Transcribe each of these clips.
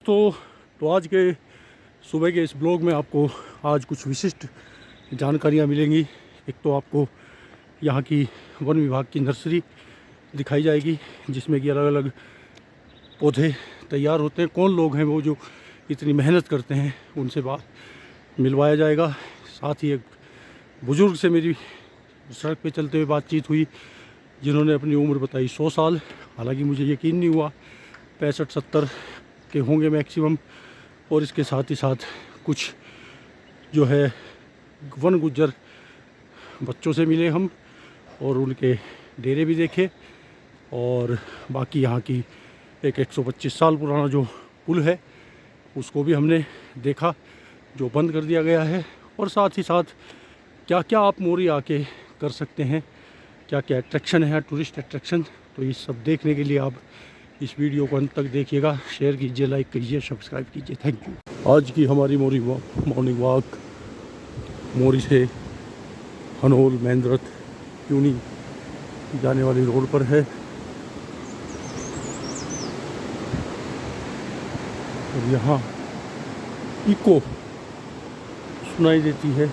दोस्तों, तो आज के सुबह के इस ब्लॉग में आपको आज कुछ विशिष्ट जानकारियाँ मिलेंगी। एक तो आपको यहाँ की वन विभाग की नर्सरी दिखाई जाएगी, जिसमें कि अलग अलग पौधे तैयार होते हैं। कौन लोग हैं वो जो इतनी मेहनत करते हैं, उनसे बात मिलवाया जाएगा। साथ ही एक बुज़ुर्ग से मेरी सड़क पे चलते हुए बातचीत हुई, जिन्होंने अपनी उम्र बताई 100 साल। हालांकि मुझे यकीन नहीं हुआ, 65-70 के होंगे मैक्सिमम। और इसके साथ ही साथ कुछ जो है वन गुज्जर बच्चों से मिले हम, और उनके डेरे भी देखे। और बाकी यहाँ की एक 125 साल पुराना जो पुल है, उसको भी हमने देखा, जो बंद कर दिया गया है। और साथ ही साथ क्या क्या आप मोरी आके कर सकते हैं, क्या क्या अट्रैक्शन है, टूरिस्ट अट्रैक्शन। तो ये सब देखने के लिए आप इस वीडियो को अंत तक देखिएगा। शेयर कीजिए, लाइक कीजिए, सब्सक्राइब कीजिए। Thank you. आज की हमारी मॉर्निंग वॉक मोरी से हनोल, महेंद्रथ, क्यूनी जाने वाली रोड पर है। और यहाँ इको सुनाई देती है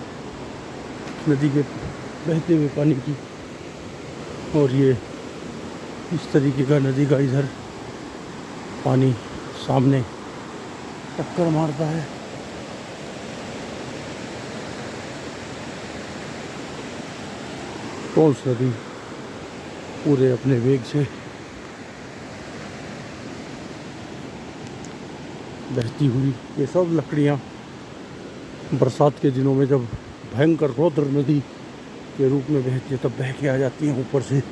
नदी के बहते हुए पानी की। और ये इस तरीके का नदी का इधर पानी सामने टक्कर मारता है। टोंस नदी पूरे अपने वेग से बहती हुई, ये सब लकड़ियाँ बरसात के दिनों में जब भयंकर रौद्र नदी के रूप में बहती है, तब बह के आ जाती हैं ऊपर से।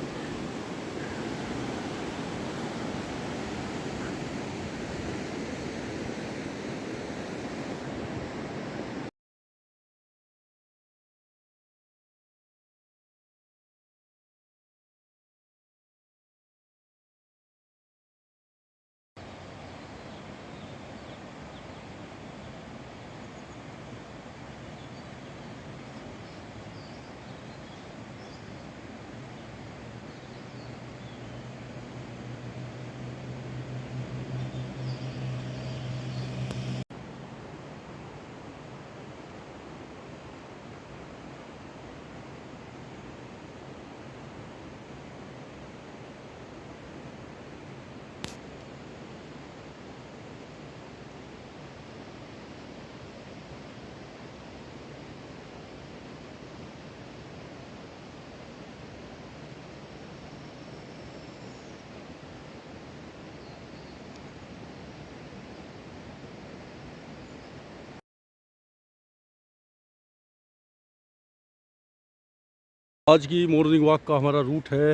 आज की मॉर्निंग वॉक का हमारा रूट है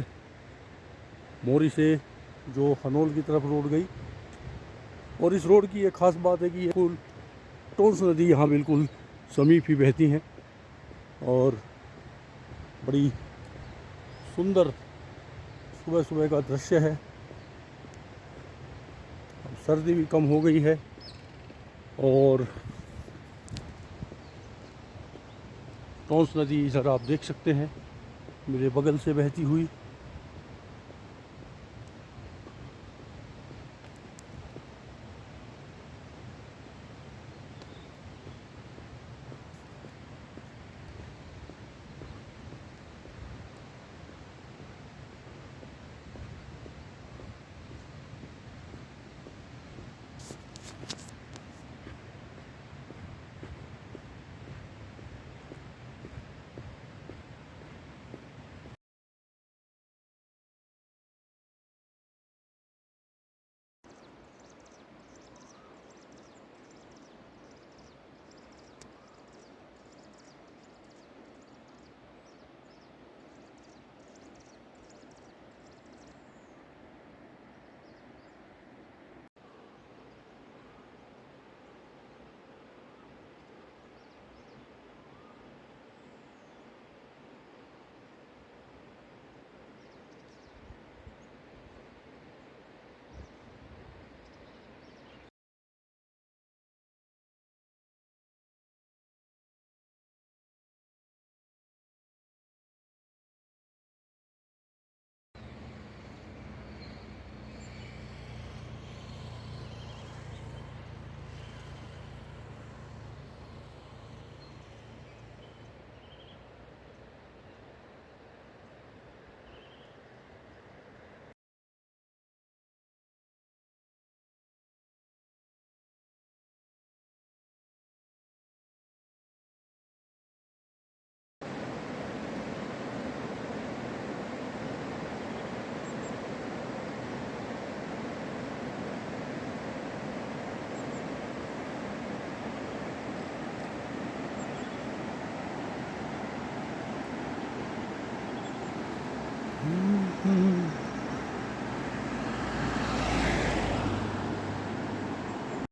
मोरी से जो हनोल की तरफ रोड गई। और इस रोड की एक ख़ास बात है कि ये पुल टोंस नदी यहाँ बिल्कुल समीप ही बहती हैं। और बड़ी सुंदर सुबह सुबह का दृश्य है। अब सर्दी भी कम हो गई है और टोंस नदी इधर आप देख सकते हैं मेरे बगल से बहती हुई।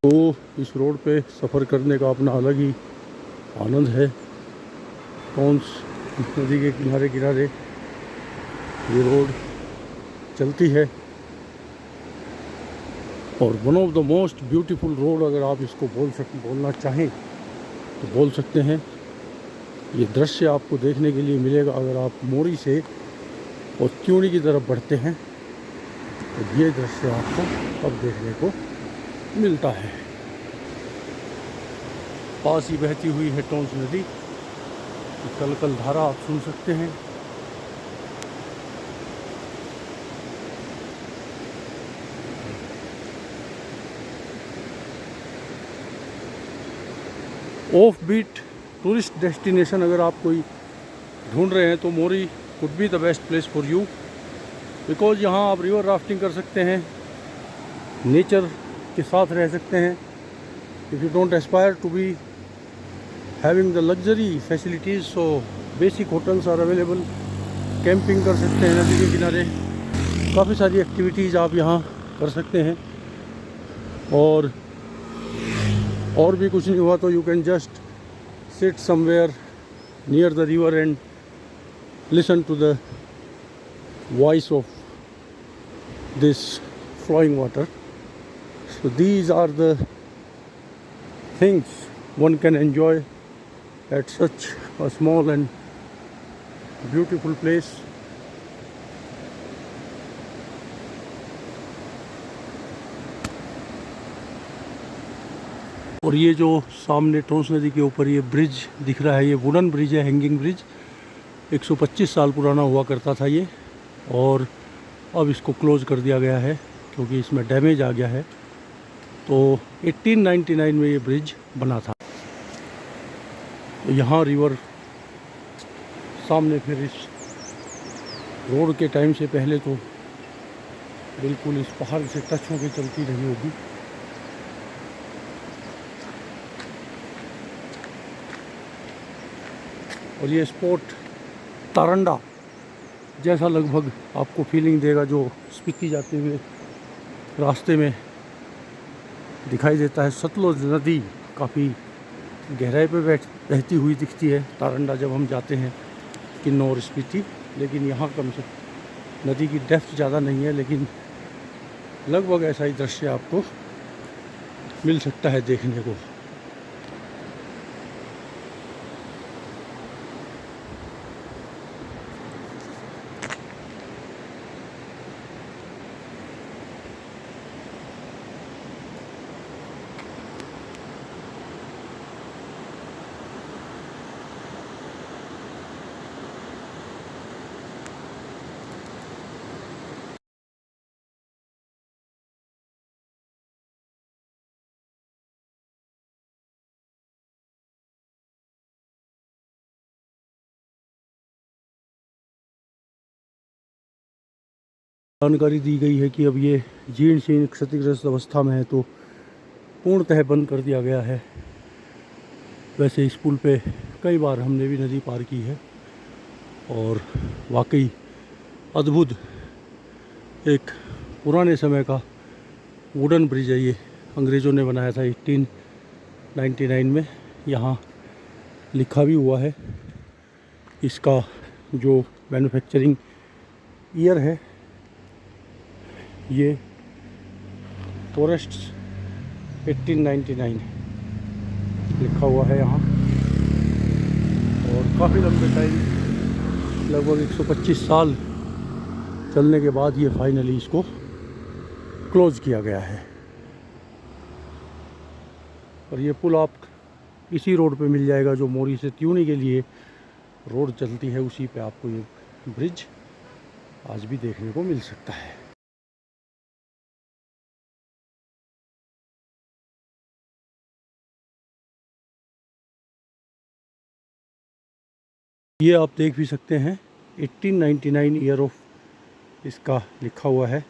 तो इस रोड पे सफ़र करने का अपना अलग ही आनंद है। टोंस नदी के किनारे किनारे ये रोड चलती है और one of the most beautiful road अगर आप इसको बोलना चाहें तो बोल सकते हैं। ये दृश्य आपको देखने के लिए मिलेगा अगर आप मोरी से और त्यूनी की तरफ बढ़ते हैं तो ये दृश्य आपको तब देखने को मिलता है। पास ही बहती हुई है टोंस नदी, कल धारा आप सुन सकते हैं। ऑफ बीट टूरिस्ट डेस्टिनेशन अगर आप कोई ढूंढ रहे हैं तो Mori could be the best place for you, because यहाँ आप रिवर राफ्टिंग कर सकते हैं, नेचर के साथ रह सकते हैं। If you don't aspire to be having the luxury facilities, so basic hotels are available. Camping कर सकते हैं नदी के किनारे, काफ़ी सारी एक्टिविटीज़ आप यहाँ कर सकते हैं। और भी कुछ नहीं हुआ तो you can just sit somewhere near the river and listen to the voice of this flowing water. So these are the things one can enjoy at such a small and beautiful place. और ये जो सामने टोंस नदी के ऊपर ये bridge दिख रहा है, ये वुडन ब्रिज है, हैंगिंग ब्रिज। 125 साल पुराना हुआ करता था ये, और अब इसको क्लोज़ कर दिया गया है क्योंकि इसमें डैमेज आ गया है। तो 1899 में ये ब्रिज बना था। तो यहाँ रिवर सामने फिर इस रोड के टाइम से पहले तो बिल्कुल इस पहाड़ से टच होकर चलती रही होगी। और ये स्पॉट तारंडा जैसा लगभग आपको फीलिंग देगा जो स्पीति जाते हुए रास्ते में दिखाई देता है। सतलुज नदी काफ़ी गहराई पे बहती हुई दिखती है तारंडा जब हम जाते हैं किन्नौर स्पीति, लेकिन यहाँ कम से नदी की डेप्थ ज़्यादा नहीं है, लेकिन लगभग ऐसा ही दृश्य आपको मिल सकता है देखने को। जानकारी दी गई है कि अब ये जीर्ण शीर्ण क्षतिग्रस्त अवस्था में है, तो पूर्णतः बंद कर दिया गया है। वैसे इस पुल पे कई बार हमने भी नदी पार की है और वाकई अद्भुत एक पुराने समय का वुडन ब्रिज है। ये अंग्रेज़ों ने बनाया था 1899 में। यहाँ लिखा भी हुआ है इसका जो मैन्युफैक्चरिंग ईयर है, ये फॉरेस्ट 1899 लिखा हुआ है यहाँ। और काफ़ी लंबे टाइम, लगभग 125 साल चलने के बाद ये फाइनली इसको क्लोज़ किया गया है। और ये पुल आप इसी रोड पे मिल जाएगा जो मोरी से त्यूनी के लिए रोड चलती है, उसी पे आपको ये ब्रिज आज भी देखने को मिल सकता है। ये आप देख भी सकते हैं 1899 ईयर ऑफ इसका लिखा हुआ है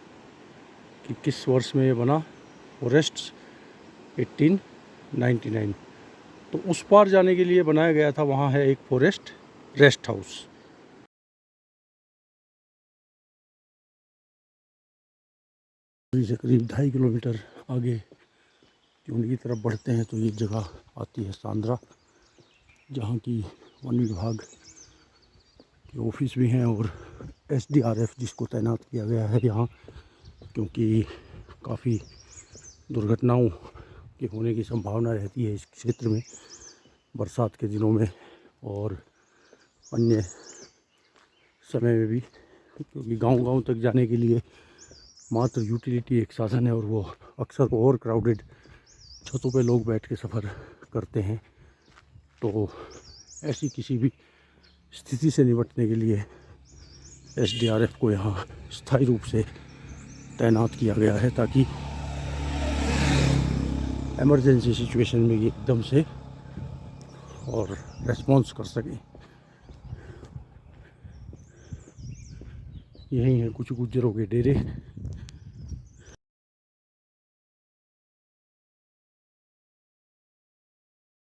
कि किस वर्ष में ये बना। फॉरेस्ट 1899। तो उस पार जाने के लिए बनाया गया था, वहाँ है एक फॉरेस्ट रेस्ट हाउस। से करीब 2.5 किलोमीटर आगे क्यों की तरफ बढ़ते हैं तो ये जगह आती है सांद्रा, जहाँ की वन विभाग के ऑफिस भी हैं और SDRF जिसको तैनात किया गया है यहाँ, क्योंकि काफ़ी दुर्घटनाओं के होने की संभावना रहती है इस क्षेत्र में बरसात के दिनों में और अन्य समय में भी, क्योंकि गांव-गांव तक जाने के लिए मात्र यूटिलिटी एक साधन है और वो अक्सर ओवर क्राउडेड छतों पे लोग बैठ के सफ़र करते हैं। तो ऐसी किसी भी स्थिति से निपटने के लिए SDRF को यहाँ स्थायी रूप से तैनात किया गया है, ताकि इमरजेंसी सिचुएशन में ये एकदम से और रेस्पॉन्स कर सकें। यही हैं कुछ गुज्जरों के डेरे।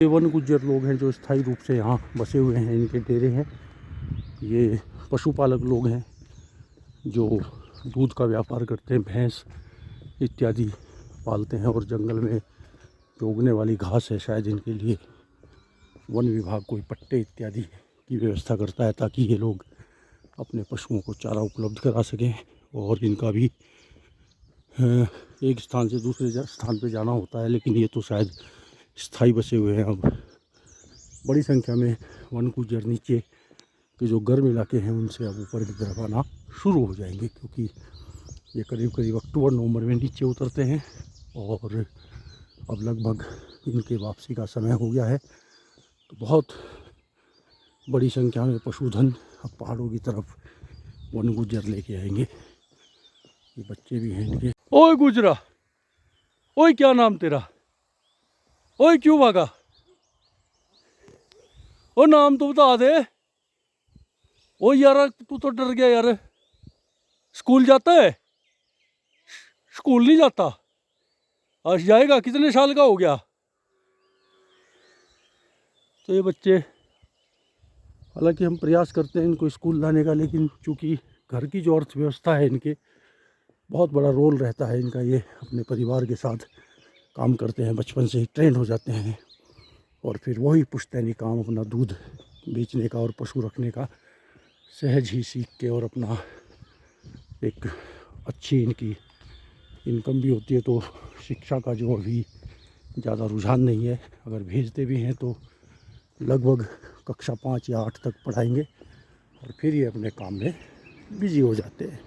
ये वन गुज्जर लोग हैं जो स्थायी रूप से यहाँ बसे हुए हैं, इनके डेरे हैं। ये पशुपालक लोग हैं जो दूध का व्यापार करते हैं, भैंस इत्यादि पालते हैं और जंगल में जो उगने वाली घास है शायद इनके लिए वन विभाग कोई पट्टे इत्यादि की व्यवस्था करता है, ताकि ये लोग अपने पशुओं को चारा उपलब्ध करा सकें। और इनका भी एक स्थान से दूसरे स्थान पे जाना होता है, लेकिन ये तो शायद स्थायी बसे हुए हैं। अब बड़ी संख्या में वन गुज्जर नीचे के जो गर्म इलाके हैं उनसे अब ऊपर की तरफ आना शुरू हो जाएंगे, क्योंकि ये करीब करीब अक्टूबर-नवंबर में नीचे उतरते हैं और अब लगभग इनके वापसी का समय हो गया है। तो बहुत बड़ी संख्या में पशुधन अब पहाड़ों की तरफ वन गुज्जर लेके आएंगे। ये बच्चे भी हैं इनके। ओए गुजरा, ओए क्या नाम तेरा, ओए क्यों भागा, ओ नाम तो बता दे। ओ यार तू तो डर गया यार। स्कूल जाता है? स्कूल नहीं जाता? आज जाएगा? कितने साल का हो गया? तो ये बच्चे, हालांकि हम प्रयास करते हैं इनको स्कूल लाने का, लेकिन चूँकि घर की जो अर्थव्यवस्था है इनके बहुत बड़ा रोल रहता है इनका। ये अपने परिवार के साथ काम करते हैं, बचपन से ही ट्रेंड हो जाते हैं और फिर वही पुश्तैनी काम अपना दूध बेचने का और पशु रखने का सहज ही सीख के और अपना एक अच्छी इनकी इनकम भी होती है। तो शिक्षा का जो अभी ज़्यादा रुझान नहीं है, अगर भेजते भी हैं तो लगभग कक्षा 5 या 8 तक पढ़ाएंगे और फिर ये अपने काम में बिजी हो जाते हैं।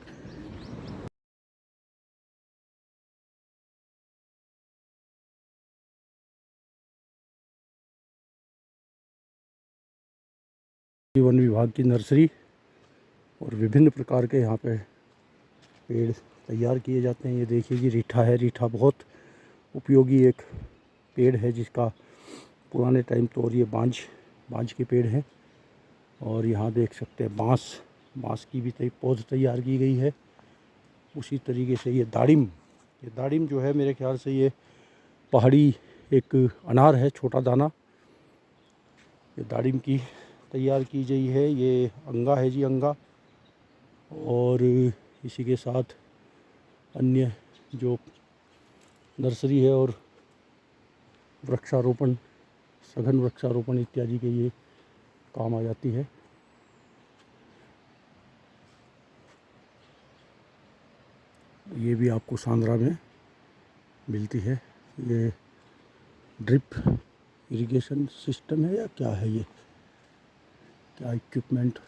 वन विभाग की नर्सरी और विभिन्न प्रकार के यहाँ पे पेड़ तैयार किए जाते हैं। ये देखिए जी, रीठा है। रीठा बहुत उपयोगी एक पेड़ है, जिसका पुराने टाइम तो, और ये बांज के पेड़ हैं। और यहाँ देख सकते हैं बांस की भी पौध तैयार की गई है। उसी तरीके से ये दाड़िम जो है, मेरे ख्याल से ये पहाड़ी एक अनार है, छोटा दाना। ये दाड़िम की तैयार की गई है। ये अंगा है जी, अंगा। और इसी के साथ अन्य जो नर्सरी है और वृक्षारोपण, सघन वृक्षारोपण इत्यादि के ये काम आ जाती है। ये भी आपको सांद्रा में मिलती है। ये ड्रिप इरिगेशन सिस्टम है या क्या है, ये क्या इक्विपमेंट।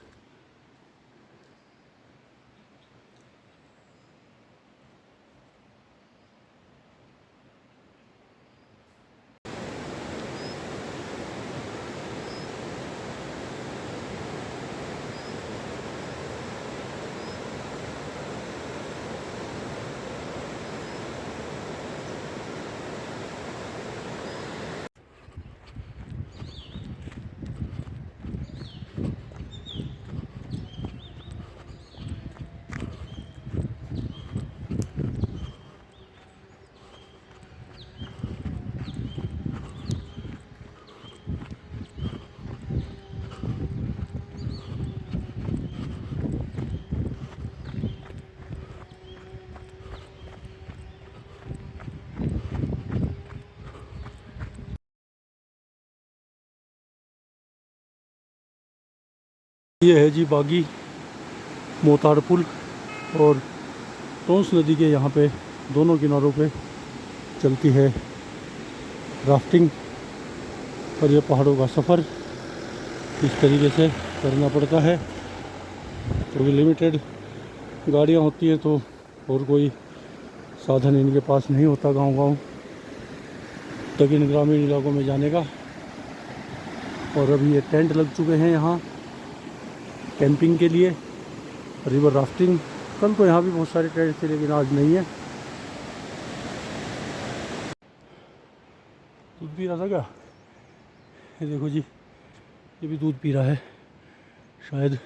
ये है जी बागी मोताड़ पुल, और टोंस नदी के यहाँ पे दोनों किनारों पे चलती है राफ्टिंग। और ये पहाड़ों का सफ़र इस तरीके से करना पड़ता है, क्योंकि लिमिटेड गाड़ियाँ होती हैं तो और कोई साधन इनके पास नहीं होता गांव-गांव तक इन ग्रामीण इलाकों में जाने का। और अभी ये टेंट लग चुके हैं यहाँ कैंपिंग के लिए, रिवर राफ्टिंग। कल तो यहाँ भी बहुत सारे टेंट थे लेकिन आज नहीं है। दूध पी रहा था क्या? ये देखो जी, ये भी दूध पी रहा है शायद।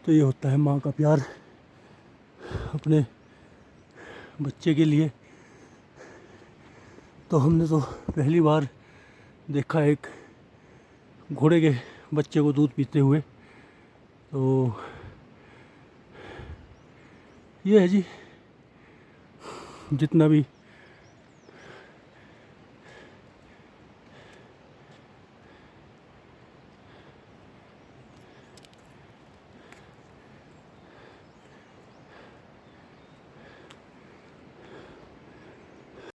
तो ये होता है माँ का प्यार अपने बच्चे के लिए। तो हमने तो पहली बार देखा एक घोड़े के बच्चे को दूध पीते हुए। तो ये है जी, जितना भी